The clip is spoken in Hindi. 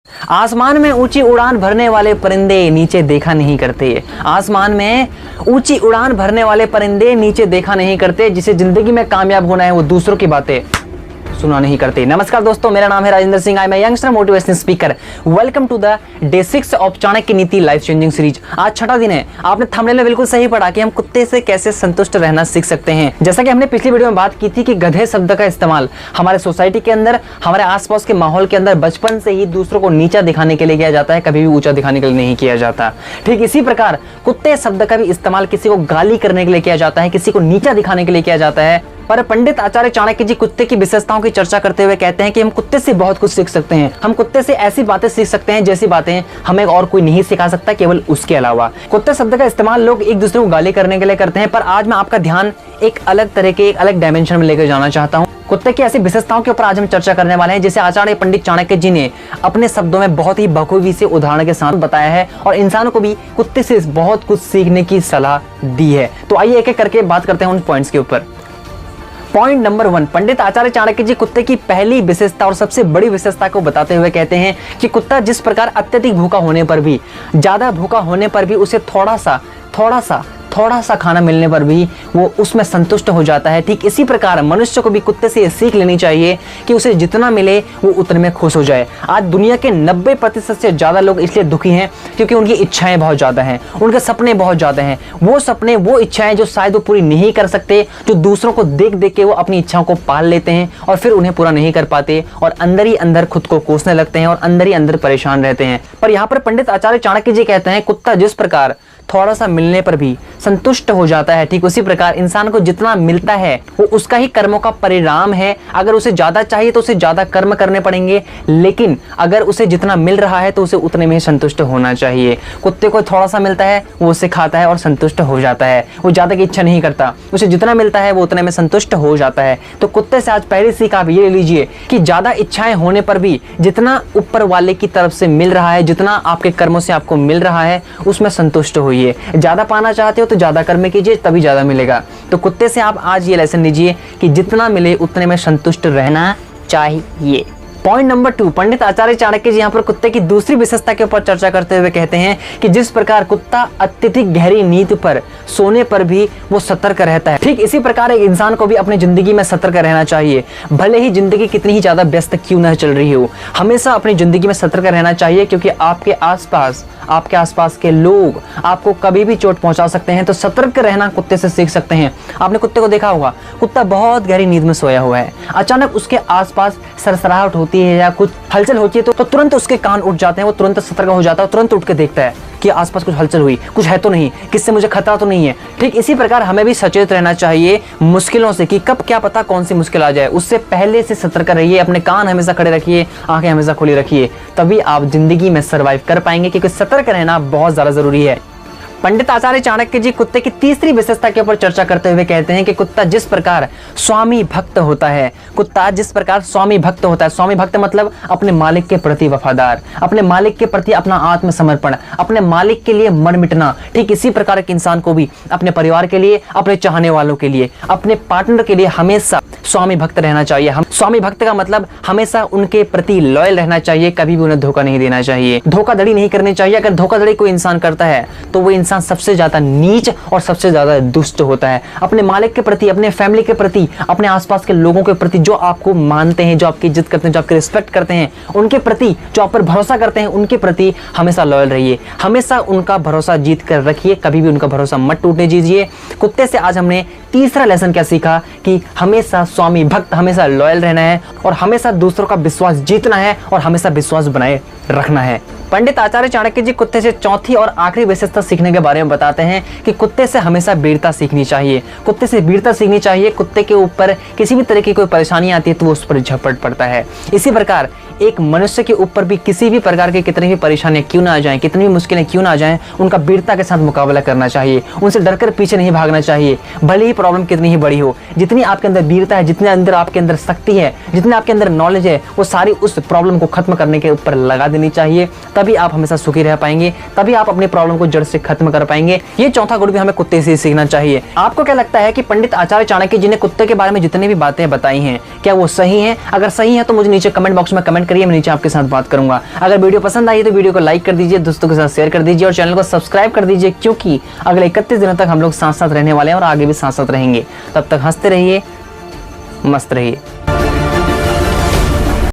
आसमान में ऊंची उड़ान भरने वाले परिंदे नीचे देखा नहीं करते। आसमान में ऊंची उड़ान भरने वाले परिंदे नीचे देखा नहीं करते। जिसे जिंदगी में कामयाब होना है वो दूसरों की बातें सुना नहीं करते। नमस्कार दोस्तों, मेरा नाम है Rajendra Singh. I am youngster motivational speaker. Welcome to the day 6 of Chanakya Niti life changing series. आज छठा दिन है। आपने थंबनेल में बिल्कुल सही पढ़ा कि हम कुत्ते से कैसे संतुष्ट रहना सीख सकते हैं। जैसा कि हमने पिछली वीडियो में बात की थी कि गधे शब्द का इस्तेमाल हमारे सोसाइटी के अंदर, हमारे आसपास के माहौल के अंदर बचपन से ही दूसरों को नीचा दिखाने के लिए किया जाता है, कभी भी ऊंचा दिखाने के लिए नहीं किया जाता। ठीक इसी प्रकार कुत्ते शब्द का भी इस्तेमाल किसी को गाली करने के लिए किया जाता है, किसी को नीचा दिखाने के लिए किया जाता है। पर पंडित आचार्य चाणक्य जी कुत्ते की विशेषताओं की चर्चा करते हुए कहते हैं कि हम कुत्ते से बहुत कुछ सीख सकते हैं। हम कुत्ते से ऐसी बातें सीख सकते हैं जैसी बातें हमें और कोई नहीं सिखा सकता, केवल उसके अलावा। कुत्ते शब्द का इस्तेमाल लोग एक दूसरे को गाली करने के लिए करते हैं, पर आज मैं आपका ध्यान एक अलग तरह के, एक अलग डायमेंशन में लेकर जाना चाहता हूँ। कुत्ते की ऐसी विशेषताओं के ऊपर आज हम चर्चा करने वाले हैं जिसे आचार्य पंडित चाणक्य जी ने अपने शब्दों में बहुत ही बखूबी से उदाहरण के साथ बताया है और इंसानों को भी कुत्ते से बहुत कुछ सीखने की सलाह दी है। तो आइए एक एक करके बात करते हैं उन पॉइंट्स के ऊपर। पॉइंट नंबर 1, पंडित आचार्य चाणक्य जी कुत्ते की पहली विशेषता और सबसे बड़ी विशेषता को बताते हुए कहते हैं कि कुत्ता जिस प्रकार अत्यधिक भूखा होने पर भी, ज्यादा भूखा होने पर भी उसे थोड़ा सा खाना मिलने पर भी वो उसमें संतुष्ट हो जाता है। ठीक इसी प्रकार मनुष्य को भी कुत्ते से सीख लेनी चाहिए कि उसे जितना मिले वो उतने में खुश हो जाए। आज दुनिया के 90% से ज्यादा लोग इसलिए दुखी हैं क्योंकि उनकी इच्छाएं बहुत ज्यादा हैं, उनके सपने बहुत ज्यादा हैं। वो सपने, वो इच्छाएं जो शायद वो पूरी नहीं कर सकते, जो दूसरों को देख देख के वो अपनी इच्छाओं को पाल लेते हैं और फिर उन्हें पूरा नहीं कर पाते और अंदर ही अंदर खुद को कोसने लगते हैं और अंदर ही अंदर परेशान रहते हैं। पर यहाँ पर पंडित आचार्य चाणक्य जी कहते हैं कुत्ता जिस प्रकार थोड़ा सा मिलने पर भी संतुष्ट हो जाता है, ठीक उसी प्रकार इंसान को जितना मिलता है वो उसका ही कर्मों का परिणाम है। अगर उसे ज्यादा चाहिए तो उसे ज्यादा कर्म करने पड़ेंगे, लेकिन अगर उसे जितना मिल रहा है तो उसे उतने में संतुष्ट होना चाहिए। कुत्ते को थोड़ा सा मिलता है वो उसे खाता है और संतुष्ट हो जाता है, वो ज्यादा की इच्छा नहीं करता, उसे जितना मिलता है वो उतने में संतुष्ट हो जाता है। तो कुत्ते से आज पहली सीख आप ये ले लीजिए कि ज्यादा इच्छाएं होने पर भी जितना ऊपर वाले की तरफ से मिल रहा है, जितना आपके कर्मों से आपको मिल रहा है उसमें संतुष्ट होइए। ज्यादा पाना चाहते हो तो ज्यादा कर्म कीजिए, तभी ज्यादा मिलेगा। तो कुत्ते से आप आज ये लेसन लीजिए कि जितना मिले उतने में संतुष्ट रहना चाहिए। पॉइंट नंबर 2, पंडित आचार्य चाणक्य जी यहाँ पर कुत्ते की दूसरी विशेषता के ऊपर चर्चा करते हुए कहते हैं कि जिस प्रकार कुत्ता अत्यधिक गहरी नींद पर सोने पर भी वो सतर्क रहता है, ठीक इसी प्रकार एक इंसान को भी अपनी जिंदगी में सतर्क रहना चाहिए। भले ही जिंदगी कितनी ही ज्यादा व्यस्त क्यों न चल रही हो, हमेशा अपनी जिंदगी में सतर्क रहना चाहिए, क्योंकि आपके आसपास के लोग आपको कभी भी चोट पहुंचा सकते हैं। तो सतर्क रहना कुत्ते से सीख सकते हैं। आपने कुत्ते को देखा होगा, कुत्ता बहुत गहरी नींद में सोया हुआ है, अचानक उसके आसपास सरसराहट होती है या कुछ हलचल होती है तो तुरंत उसके कान उठ जाते हैं, वो तुरंत सतर्क हो जाता है, तुरंत उठ के देखता है कि आसपास कुछ हलचल हुई, कुछ है तो नहीं, किससे मुझे खतरा तो नहीं है। ठीक इसी प्रकार हमें भी सचेत रहना चाहिए मुश्किलों से कि कब क्या पता कौन सी मुश्किल आ जाए, उससे पहले से सतर्क रहिए। अपने कान हमेशा खड़े रखिए, आंखें हमेशा खुली रखिए, तभी आप जिंदगी में सर्वाइव कर पाएंगे, क्योंकि सतर्क रहना बहुत ज्यादा जरूरी है। पंडित आचार्य चाणक्य जी कुत्ते की तीसरी विशेषता के ऊपर चर्चा करते हुए कहते हैं कि कुत्ता जिस प्रकार स्वामी भक्त होता है, स्वामी भक्त मतलब अपने मालिक के प्रति वफादार, अपने मालिक के प्रति अपना आत्मसमर्पण, अपने मालिक के लिए मर मिटना। ठीक इसी प्रकार के इंसान को भी अपने परिवार के लिए, अपने चाहने वालों के लिए, अपने पार्टनर के लिए हमेशा स्वामी भक्त रहना चाहिए। हम स्वामी भक्त का मतलब हमेशा उनके प्रति लॉयल रहना चाहिए, कभी भी उन्हें धोखा नहीं देना चाहिए, धोखाधड़ी नहीं करनी चाहिए। अगर धोखाधड़ी कोई इंसान करता है तो वो इंसान सबसे ज्यादा नीच और सबसे ज्यादा दुष्ट होता है। अपने मालिक के प्रति, अपने फैमिली के प्रति, अपने आसपास के लोगों के प्रति, जो आपको मानते हैं, जो आपकी इज्जत करते हैं, जो आपकी रिस्पेक्ट करते हैं, उनके प्रति, जो आप पर भरोसा करते हैं, उनके प्रति हमेशा लॉयल रहिए, हमेशा उनका भरोसा जीत कर रखिए, कभी भी उनका भरोसा मत टूटने दीजिए। कुत्ते से आज हमने तीसरा लेसन क्या सीखा कि हमेशा स्वामी भक्त, हमेशा लॉयल रहना है और हमेशा दूसरों का विश्वास जीतना है और हमेशा विश्वास बनाए रखना है। पंडित आचार्य चाणक्य जी कुत्ते से चौथी और आखिरी विशेषता सीखने के बारे में बताते हैं कि कुत्ते से हमेशा वीरता सीखनी चाहिए। कुत्ते से वीरता सीखनी चाहिए। कुत्ते के ऊपर किसी भी तरह की कोई परेशानी आती है तो वो उस पर झपट पड़ता है। इसी प्रकार एक मनुष्य के ऊपर भी किसी भी प्रकार की कितनी भी परेशानियां क्यों ना आ जाएं, कितनी भी मुश्किलें क्यों ना आ जाएं, उनका वीरता के साथ मुकाबला करना चाहिए, उनसे डरकर पीछे नहीं भागना चाहिए। भले ही प्रॉब्लम कितनी ही बड़ी हो, जितनी आपके अंदर वीरता है, जितने अंदर आपके अंदर शक्ति है, जितने आपके अंदर नॉलेज है, वो सारी उस प्रॉब्लम को खत्म करने के ऊपर लगा देनी चाहिए। तभी आप हमेशा सुखी रह पाएंगे, तभी आप अपनी प्रॉब्लम को जड़ से खत्म कर पाएंगे। ये चौथा गुण भी हमें कुत्ते से सीखना चाहिए। आपको क्या लगता है कि पंडित आचार्य चाणक्य जी ने कुत्ते के बारे में जितनी भी बातें बताई हैं, क्या वो सही हैं? अगर सही है तो मुझे नीचे कमेंट बॉक्स में कमेंट करिए, मैं नीचे आपके साथ बात करूंगा। अगर वीडियो पसंद आई तो वीडियो को लाइक कर दीजिए, दोस्तों के साथ शेयर कर दीजिए और चैनल को सब्सक्राइब कर दीजिए, क्योंकि अगले 31 दिनों तक हम लोग साथ साथ रहने वाले हैं और आगे भी साथ साथ रहेंगे। तब तक हंसते रहिए, मस्त रहिए।